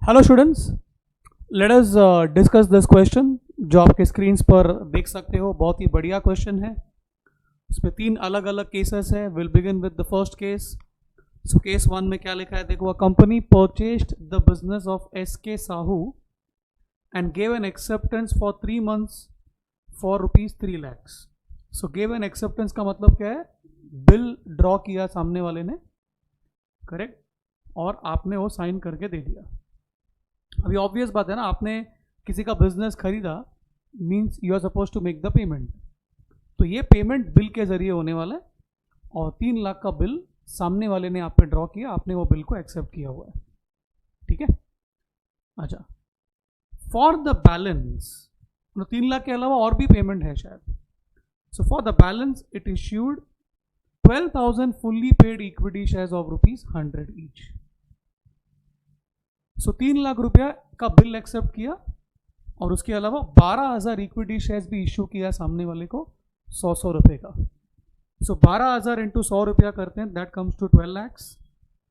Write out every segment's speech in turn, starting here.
Hello students, let us discuss this question जो आपके screens पर देख सकते हो। बहुत ही बढ़िया क्वेश्चन है। इसमें तीन अलग अलग केसेस है। Will begin with the first case. So case one में क्या लिखा है देखो। A company purchased the business of S K Sahu and gave an acceptance for 3 months for ₹3 lakhs। So gave an acceptance का मतलब क्या है? बिल ड्रॉ किया सामने वाले ने, करेक्ट, और आपने वो साइन करके दे दिया। अभी ऑब्वियस बात है ना, आपने किसी का बिजनेस खरीदा, means you are suppose to make the payment. तो ये पेमेंट बिल के जरिए होने वाला है और 3 लाख का बिल सामने वाले ने आप पे ड्रॉ किया, आपने वो बिल को एक्सेप्ट किया हुआ है। ठीक है, अच्छा। फॉर द बैलेंस, 3 लाख के अलावा और भी पेमेंट है शायद। So for the balance it issued 12,000 fully paid equity shares of ₹100 each. So 3 lakh रुपया का बिल एक्सेप्ट किया और उसके अलावा 12,000 इक्विटी शेयर्स भी इश्यू किया सामने वाले को 100 रुपए का। सो 12,000 इंटू 100 रुपया करते हैं, that comes to 12 lakhs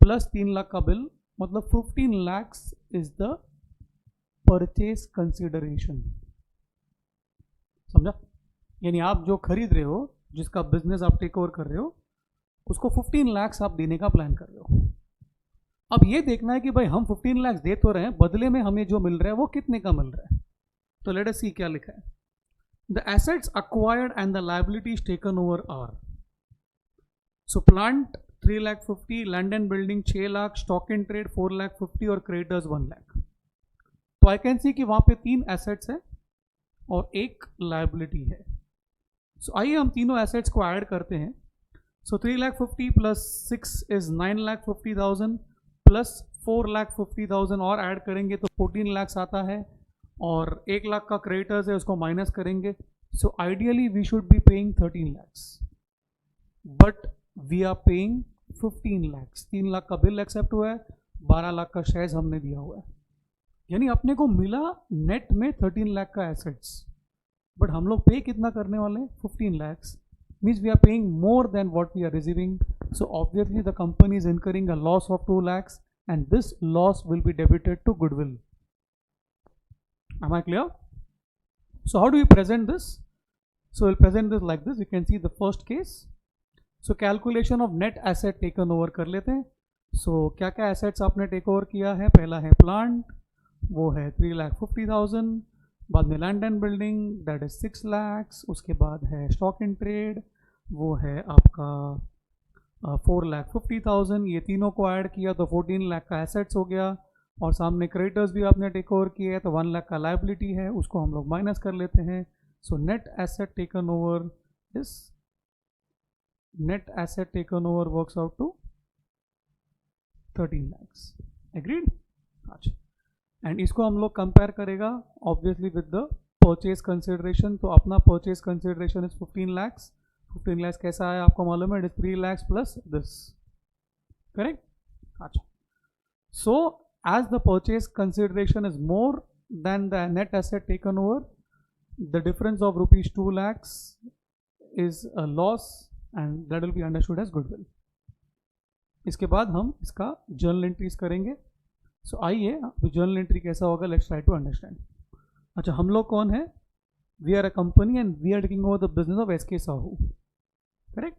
plus 3 lakh का बिल, मतलब 15 lakhs is the purchase consideration. समझा? यानी आप जो खरीद रहे हो, जिसका बिजनेस आप टेक ओवर कर रहे हो, उसको 15 lakhs आप देने का प्लान कर रहे हो। अब ये देखना है कि भाई हम 15 lakhs दे तो रहे हैं, बदले में हमें जो मिल रहा है वो कितने का मिल रहा है। तो लेट अस सी क्या लिखा है। The assets acquired and the liabilities taken over are, so plant 3,50,000, land and building 6 lakh, stock in trade 4,50,000 और क्रेडिटर्स 1 लाख। तो आई कैन सी कि वहां पे 3 एसेट्स है और एक लायबिलिटी है। सो आइए हम तीनों एसेट्स को ऐड करते हैं। सो 3,50,000 प्लस 6 इज 9,50,000 प्लस 4,50,000 और ऐड करेंगे तो 14 lakhs आता है, और 1 लाख का क्रेडिटर्स है उसको माइनस करेंगे। So ideally we should be paying 13 lakhs, but we are paying 15 lakhs। 3 lakh का बिल एक्सेप्ट हुआ है, 12 लाख का शेयर्स हमने दिया हुआ है, यानी अपने को मिला नेट में 13 लाख का एसेट्स, बट हम लोग पे कितना करने वाले हैं? 15 lakhs। Means we are paying more than what we are receiving. So obviously the company is incurring a loss of 2 lakhs and this loss will be debited to goodwill. Am I clear? So how do we present this? So we'll present this like this. You can see the first case. So calculation of net asset taken over कर लेते हैं। So क्या क्या assets आपने take over किया है? पहला है plant, वो है 3,50,000, बाद में land and building, that is 6 lakhs, उसके बाद है stock in trade, वो है आपका 4,50,000। ये तीनों को ऐड किया तो 14 लाख का एसेट्स हो गया, और सामने क्रेडिटर्स भी आपने टेक ओवर किए है तो 1 लाख का लायबिलिटी है, उसको हम लोग माइनस कर लेते हैं। So net asset taken over is, net asset taken over works out to 13 lakhs। Agreed? अच्छा, एंड इसको हम लोग कंपेयर करेगा obviously with the purchase consideration. तो अपना purchase consideration is 15 lakhs। 15 lakhs कैसा है आपको मालूम है? It is 3 lakhs plus this, correct? अच्छा, so as the purchase consideration is more than the net asset taken over, the difference of ₹2 lakhs is a loss and that will be understood as goodwill. इसके बाद हम इसका journal entries करेंगे। सो आइए journal entry कैसा होगा, let's try to understand. अच्छा, हम लोग कौन है? We are a company and we are taking over the business of S K Sahu, correct?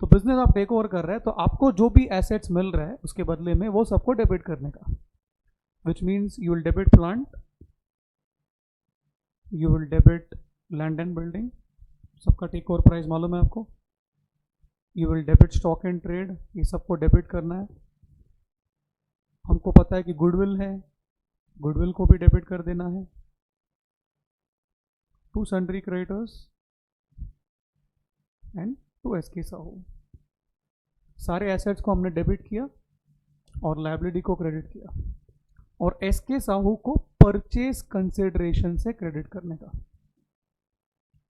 तो बिजनेस आप टेक ओवर कर रहे हैं तो आपको जो भी एसेट्स मिल रहा है उसके बदले में वो सबको डेबिट करने का, which means you will debit plant, you will debit land and building, सबका टेक ओवर प्राइस मालूम है आपको, you will debit stock and trade, ये सबको डेबिट करना है। हमको पता है कि गुडविल है, गुडविल को भी डेबिट कर देना है। To sundry creditors and to S K Sahu, सारे एसेट्स को हमने डेबिट किया और लायबिलिटी को क्रेडिट किया, और एस के साहू को परचेज कंसिडरेशन से क्रेडिट करने का,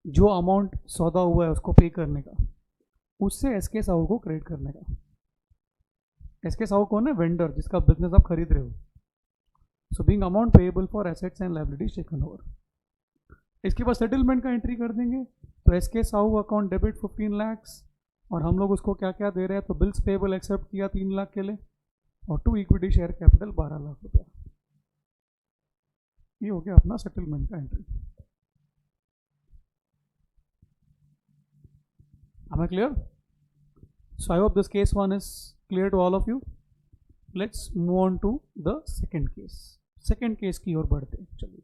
जो अमाउंट सौदा हुआ है उसको पे करने का, उससे एस के साहू को क्रेडिट करने का। एस के साहू कौन है? वेंडर, जिसका बिजनेस आप खरीद रहे हो। So being amount payable for assets and liabilities taken over. इसके बाद सेटलमेंट का एंट्री कर देंगे। तो S K Sahu account debit 15 lakhs, और हम लोग उसको क्या क्या दे रहे हैं? तो बिल्स पेएबल एक्सेप्ट किया 3 लाख के लिए, और 2 इक्विटी शेयर कैपिटल 12 लाख रुपया। ये हो गया अपना सेटलमेंट का entry. Am I clear? So I hope this case one is clear to all of you. Let's move on to the second case. Second case की ओर बढ़ते हैं, चलिए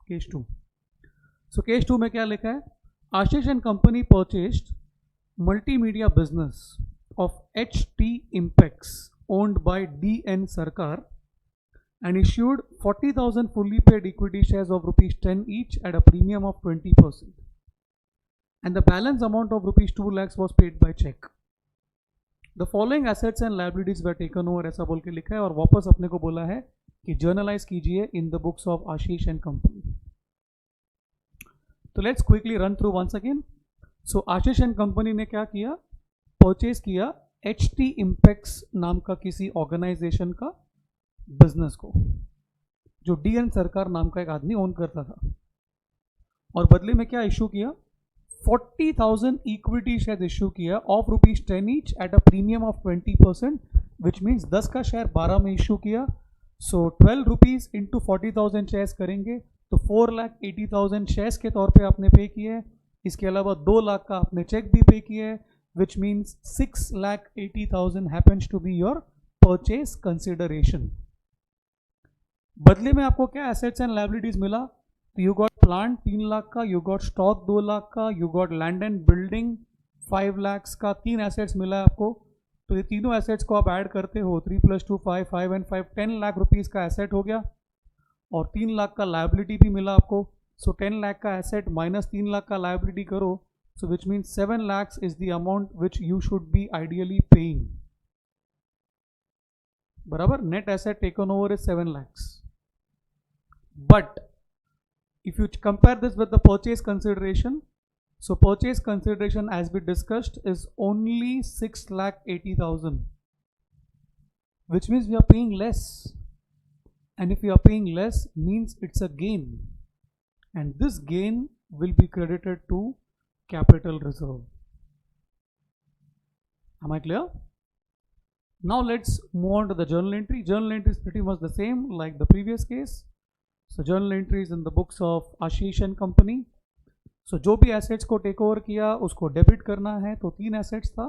केस 2। So केस 2 में क्या लिखा है? Ashish and company purchased multimedia business of HT Impex owned by DN Sarkar and issued 40,000 fully paid equity shares of rupees 10 each at a premium of 20%. And the balance amount of rupees 2 lakhs was paid by check. The following assets and liabilities were taken over, ऐसा बोल के लिखा है और वापस अपने को बोला है कि जर्नलाइज कीजिए in the books of Ashish and company. तो let's quickly run through once again. So Ashish and company ने क्या किया? परचेज किया HT Impex नाम का किसी ऑर्गेनाइजेशन का बिजनेस को, जो DN सरकार नाम का एक आदमी ओन करता था, और बदले में क्या इशू किया? 40,000 इक्विटी शेयर इशू किया of rupees 10 each at a premium of 20%, which means 10 का शेयर 12 में इशू किया। सो 12 रुपीज इंटू 40,000 शेयर्स करेंगे तो 4,80,000 शेयर्स के तौर पे आपने पे किए है। इसके अलावा 2 लाख का आपने चेक भी पे किया है, which means 6,80,000 happens to be your purchase consideration. बदले में आपको क्या एसेट्स एंड लायबिलिटीज मिला? तो यू गॉट प्लांट 3 लाख का, यू गॉट स्टॉक 2 लाख का, you got land and building 5 lakh का, 3 एसेट्स मिला है आपको। तो ये तीनों एसेट्स को आप ऐड करते हो, 3 + 2 5, 5 and 5 10 लाख रुपीज़ का एसेट हो गया, और 3 लाख का लायबिलिटी भी मिला आपको। सो 10 लाख का एसेट माइनस 3 लाख का लायबिलिटी करो, so which means 7 lakhs is the amount which you should be ideally paying. बराबर, net asset taken over is 7 lakhs, but if you compare this with the purchase consideration, so purchase consideration as we discussed is only 6,80,000, which means we are paying less, and if we are paying less means it's a gain, and this gain will be credited to capital reserve. Am I clear? Now let's move on to the journal entry. Journal entry is pretty much the same like the previous case. So journal entries in the books of Ashish and company. So जो भी assets को take over किया उसको debit करना है, तो 3 assets था।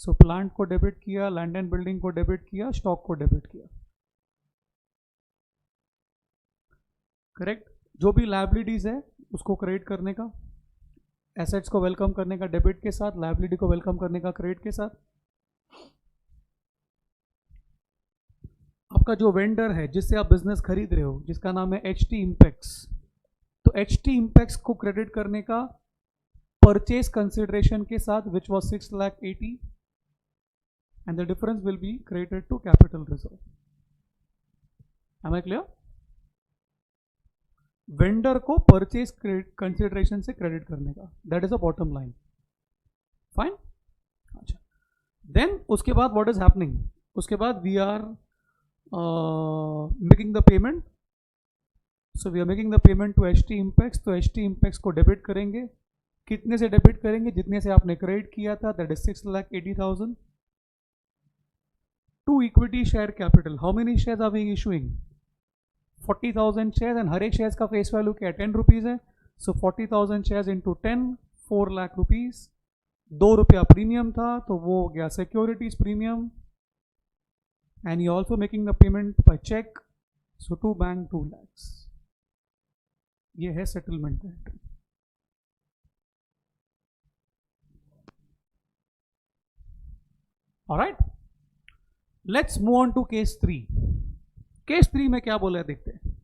So plant को डेबिट किया, लैंड एंड बिल्डिंग को डेबिट किया, स्टॉक को डेबिट किया। करेक्ट। जो भी लायबिलिटीज है उसको क्रेडिट करने का, एसेट्स को वेलकम करने का डेबिट के साथ, लायबिलिटी को वेलकम करने का क्रेडिट के साथ। आपका जो वेंडर है जिससे आप बिजनेस खरीद रहे हो, जिसका नाम है HT Impex, तो HT Impex को क्रेडिट करने का परचेज कंसिडरेशन के साथ, which was 6,80,000, and the difference will be credited to capital reserve. Am I clear? Vendor को परचेज कंसिडरेशन से क्रेडिट करने का, that is a bottom line. Fine. अच्छा, देन उसके बाद व्हाट इज हैपनिंग? उसके बाद we are making the payment. So we are making the payment to HT Impex. तो HT Impex को डेबिट करेंगे। कितने से डेबिट करेंगे? जितने से आपने क्रेडिट किया था, that is 6,80,000 to equity share capital. How many shares are we issuing? 40,000 shares, and हर एक शेयर्स का फेस वैल्यू क्या है? 10 रुपीज़ है। सो 40,000 शेयर्स इंटू 10, 4 लाख रुपीज़। 2 रुपया प्रीमियम था तो वो हो गया securities premium, and you're also making the payment by check, so to bank 2 lakhs. ये है settlement entry. Alright, let's move on to case 3। Case 3 में क्या बोला है देखते हैं।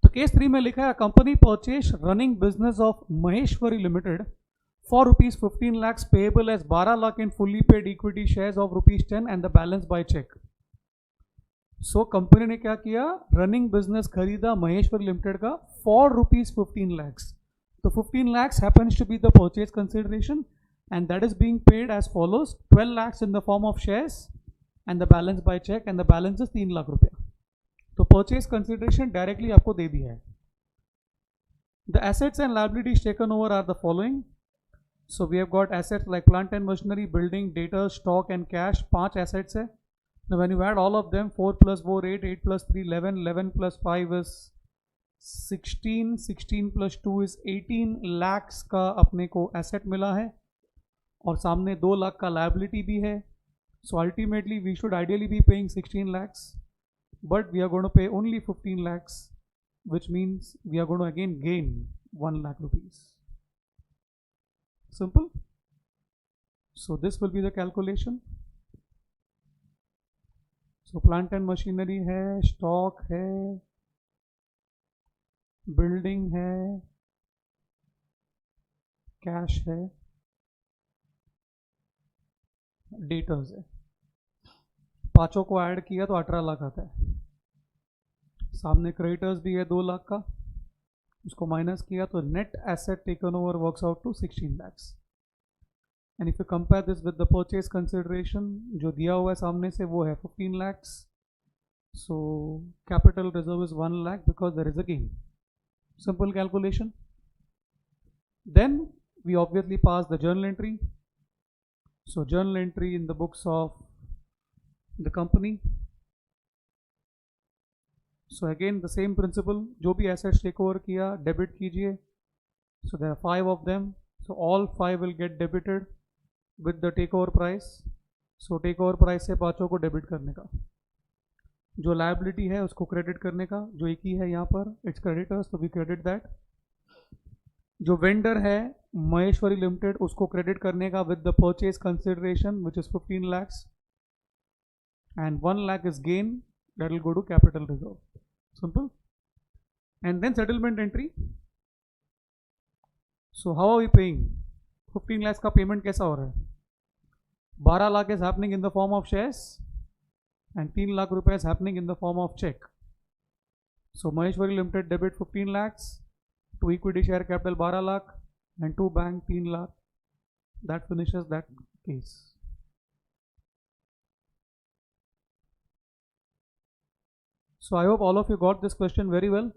तो केस 3 में लिखा है company purchase running business of Maheshwari limited for rupees 15 lakhs payable as 12 lakh in fully paid equity shares of rupees 10 and the balance by cheque. So company ने क्या किया? रनिंग बिजनेस खरीदा महेश्वरी लिमिटेड का फॉर रुपीज 15 lakhs। तो 15 lakhs happens to be the purchase consideration, and that is being paid as follows: 12 lakhs in the form of shares and the balance by cheque, and the balance is 3 lakh रुपया। तो purchase consideration directly आपको दे दिया है। The assets and liabilities taken over are the following. So we have got assets like plant and machinery, building, data, stock and cash. 5 assets है। Now when you add all of them, 4 + 4 8, 8 + 3 11, 11 + 5 is 16 plus 2 is 18 lakhs का अपने को asset मिला है और सामने 2 लाख का liability भी है. So ultimately we should ideally be paying 16 lakhs, but we are going to pay only 15 lakhs, which means we are going to again gain 1 lakh rupees. Simple. So this will be the calculation. So plant and machinery है, stock है, building है, cash है, debtors है. पांचों को add किया तो 18 लाख आता है. सामने क्रेडिटर्स भी है 2 लाख का, उसको माइनस किया तो net asset taken over works out to 16 lakhs. And if you compare this with the purchase consideration जो दिया हुआ है सामने से वो है 15 lakhs. So capital reserve is 1 lakh because there is a gain. Simple calculation. Then we obviously pass the journal entry. So journal entry in the books of the company. So again the same principle, जो भी assets take over किया debit कीजिए. So there are 5 of them. So all 5 will get debited with the take over price. So take over price से पाँचों को debit करने का. जो लायबिलिटी है उसको क्रेडिट करने का, जो एक ही है यहाँ पर इट्स क्रेडिटर्स, तो वी क्रेडिट दैट. जो वेंडर है महेश्वरी लिमिटेड उसको क्रेडिट करने का with the purchase consideration which is 15 lakhs and 1 lakh is gain that will go to capital reserve. Simple. And then settlement entry. So how are we paying? 15 lakhs का payment कैसा हो रहा है? 12 lakh is happening in the form of shares and 3 lakh रुपए is happening in the form of check. So Maheshwari Limited debit 15 lakhs, to equity share capital 12 lakh and to bank 3 lakh. That finishes that case. So I hope all of you got this question very well.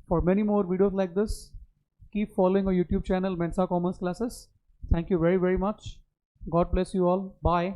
For many more videos like this, keep following our YouTube channel Mensa Commerce Classes. Thank you very much. God bless you all. Bye.